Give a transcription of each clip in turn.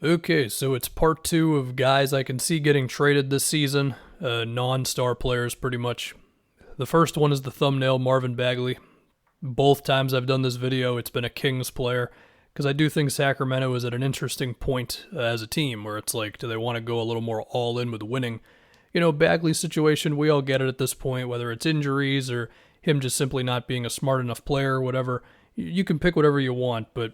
Okay, so it's part two of guys I can see getting traded this season, non-star players pretty much. The first one is the thumbnail, Marvin Bagley. Both times I've done this video, it's been a Kings player, because I do think Sacramento is at an interesting point as a team, where it's like, do they want to go a little more all-in with winning? You know, Bagley's situation, we all get it at this point, whether it's injuries or him just simply not being a smart enough player or whatever. You can pick whatever you want, but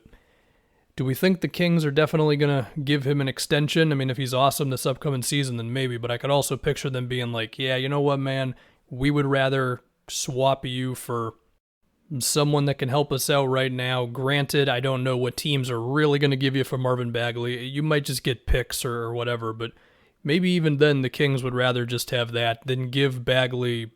do we think the Kings are definitely going to give him an extension? I mean, if he's awesome this upcoming season, then maybe, but I could also picture them being like, yeah, you know what, man, we would rather swap you for someone that can help us out right now. Granted, I don't know what teams are really going to give you for Marvin Bagley. You might just get picks or whatever, but maybe even then the Kings would rather just have that than give Bagley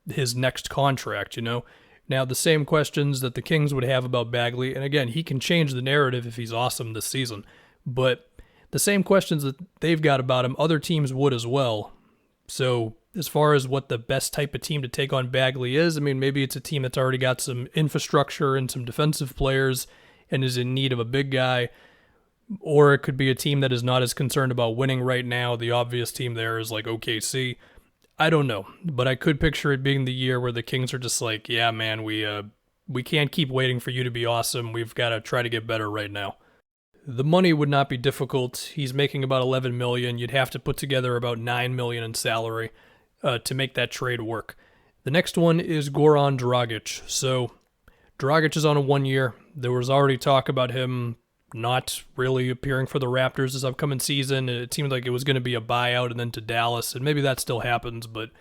his next contract, you know? Now, the same questions that the Kings would have about Bagley, and again, he can change the narrative if he's awesome this season, but the same questions that they've got about him, other teams would as well. So, as far as what the best type of team to take on Bagley is, I mean, maybe it's a team that's already got some infrastructure and some defensive players and is in need of a big guy, or it could be a team that is not as concerned about winning right now. The obvious team there is like OKC. I don't know, but I could picture it being the year where the Kings are just like, yeah, man, we can't keep waiting for you to be awesome. We've got to try to get better right now. The money would not be difficult. He's making about $11 million. You'd have to put together about $9 million in salary to make that trade work. The next one is Goran Dragic. So Dragic is on a 1 year. There was already talk about him not really appearing for the Raptors this upcoming season. It seemed like it was going to be a buyout and then to Dallas, and maybe that still happens, but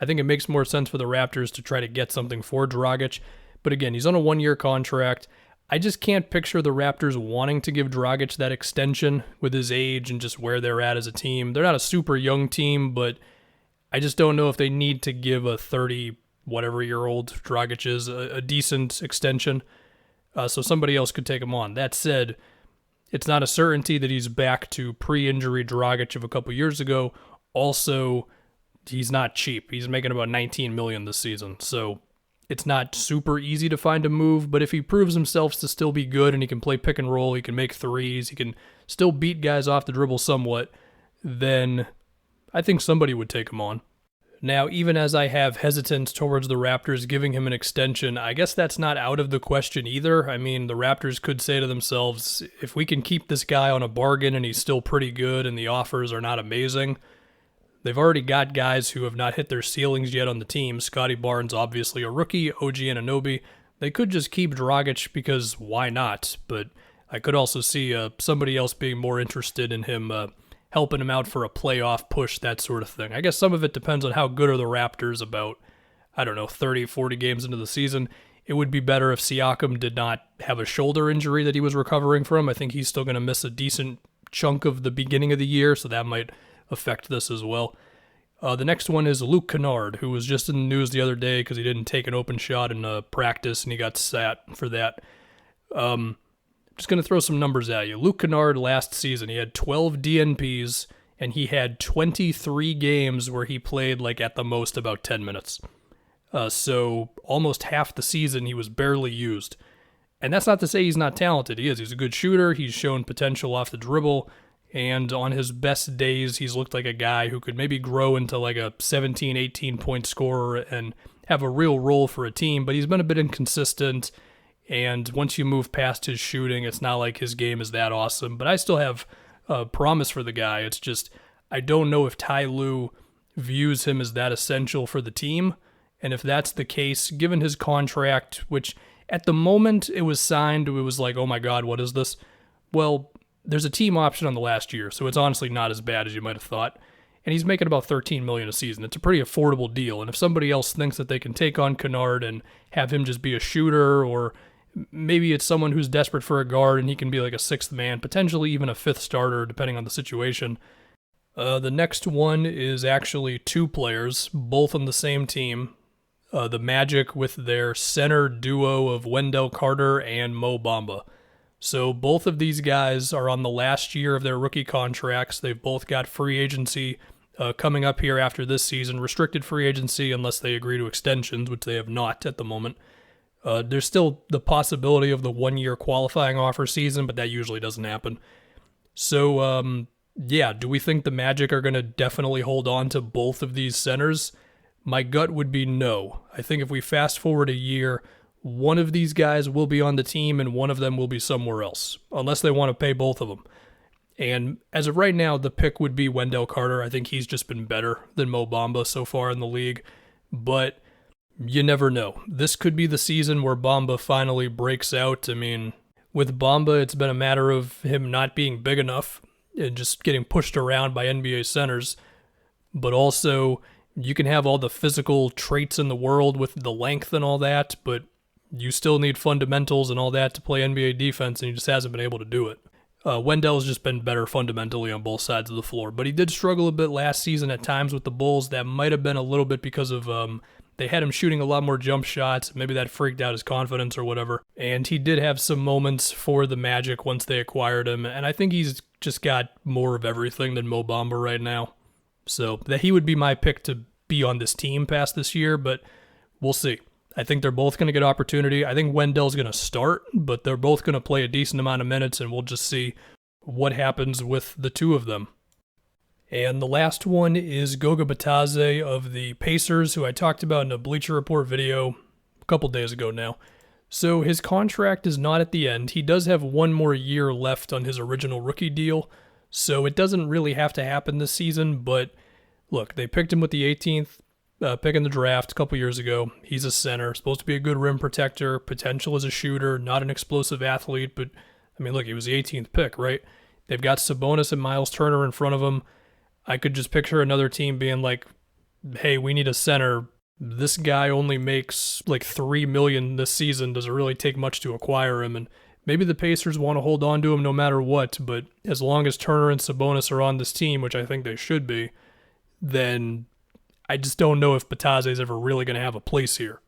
I think it makes more sense for the Raptors to try to get something for Dragic. But again, he's on a 1 year contract. I just can't picture the Raptors wanting to give Dragic that extension with his age and just where they're at as a team. They're not a super young team, but I just don't know if they need to give a 30-whatever-year-old Dragic is a decent extension. So somebody else could take him on. That said, it's not a certainty that he's back to pre-injury Dragic of a couple years ago. Also, he's not cheap. He's making about $19 million this season. So it's not super easy to find a move, but if he proves himself to still be good and he can play pick and roll, he can make threes, he can still beat guys off the dribble somewhat, then I think somebody would take him on. Now, even as I have hesitance towards the Raptors giving him an extension, I guess that's not out of the question either. I mean, the Raptors could say to themselves, if we can keep this guy on a bargain and he's still pretty good and the offers are not amazing, they've already got guys who have not hit their ceilings yet on the team. Scotty Barnes, obviously a rookie, OG Anunoby. They could just keep Dragic because why not? But I could also see somebody else being more interested in him helping him out for a playoff push, that sort of thing. I guess some of it depends on how good are the Raptors about, 30, 40 games into the season. It would be better if Siakam did not have a shoulder injury that he was recovering from. I think he's still going to miss a decent chunk of the beginning of the year, so that might affect this as well. The next one is Luke Kennard, who was just in the news the other day because he didn't take an open shot in practice and he got sat for that. Just going to throw some numbers at you. Luke Kennard last season, he had 12 DNPs, and he had 23 games where he played like at the most about 10 minutes. So almost half the season he was barely used. And that's not to say he's not talented. He is. He's a good shooter. He's shown potential off the dribble. And on his best days, he's looked like a guy who could maybe grow into like a 17, 18-point scorer and have a real role for a team. But he's been a bit inconsistent. And once you move past his shooting, it's not like his game is that awesome. But I still have promise for the guy. It's just, I don't know if Ty Lue views him as that essential for the team. And if that's the case, given his contract, which at the moment it was signed, it was like, oh my God, what is this? Well, there's a team option on the last year, so it's honestly not as bad as you might have thought. And he's making about $13 million a season. It's a pretty affordable deal. And if somebody else thinks that they can take on Kennard and have him just be a shooter, or maybe it's someone who's desperate for a guard and he can be like a sixth man, potentially even a fifth starter, depending on the situation. The next one is actually two players, both on the same team. The Magic with their center duo of Wendell Carter and Mo Bamba. So both of these guys are on the last year of their rookie contracts. They've both got free agency coming up here after this season. Restricted free agency unless they agree to extensions, which they have not at the moment. There's still the possibility of the 1 year qualifying offer season, but that usually doesn't happen. So, yeah, do we think the Magic are going to definitely hold on to both of these centers? My gut would be no. I think if we fast forward a year, one of these guys will be on the team and one of them will be somewhere else, unless they want to pay both of them. And as of right now, the pick would be Wendell Carter. I think he's just been better than Mo Bamba so far in the league. But you never know. This could be the season where Bamba finally breaks out. I mean, with Bamba, it's been a matter of him not being big enough and just getting pushed around by NBA centers. But also, you can have all the physical traits in the world with the length and all that, but you still need fundamentals and all that to play NBA defense, and he just hasn't been able to do it. Wendell's just been better fundamentally on both sides of the floor, but he did struggle a bit last season at times with the Bulls. That might have been a little bit because of they had him shooting a lot more jump shots. Maybe that freaked out his confidence or whatever. And he did have some moments for the Magic once they acquired him, and I think he's just got more of everything than Mo Bamba right now. So that he would be my pick to be on this team past this year, but we'll see. I think they're both going to get opportunity. I think Wendell's going to start, but they're both going to play a decent amount of minutes, and we'll just see what happens with the two of them. And the last one is Goga Bitadze of the Pacers, who I talked about in a Bleacher Report video a couple days ago now. So his contract is not at the end. He does have one more year left on his original rookie deal, so it doesn't really have to happen this season, but look, they picked him with the 18th pick in the draft a couple years ago. He's a center, supposed to be a good rim protector, potential as a shooter, not an explosive athlete, but I mean, look, he was the 18th pick, right? They've got Sabonis and Miles Turner in front of him. I could just picture another team being like, hey, we need a center. This guy only makes like $3 million this season. Does it really take much to acquire him? And maybe the Pacers want to hold on to him no matter what, but as long as Turner and Sabonis are on this team, which I think they should be, then I just don't know if Bitadze is ever really going to have a place here.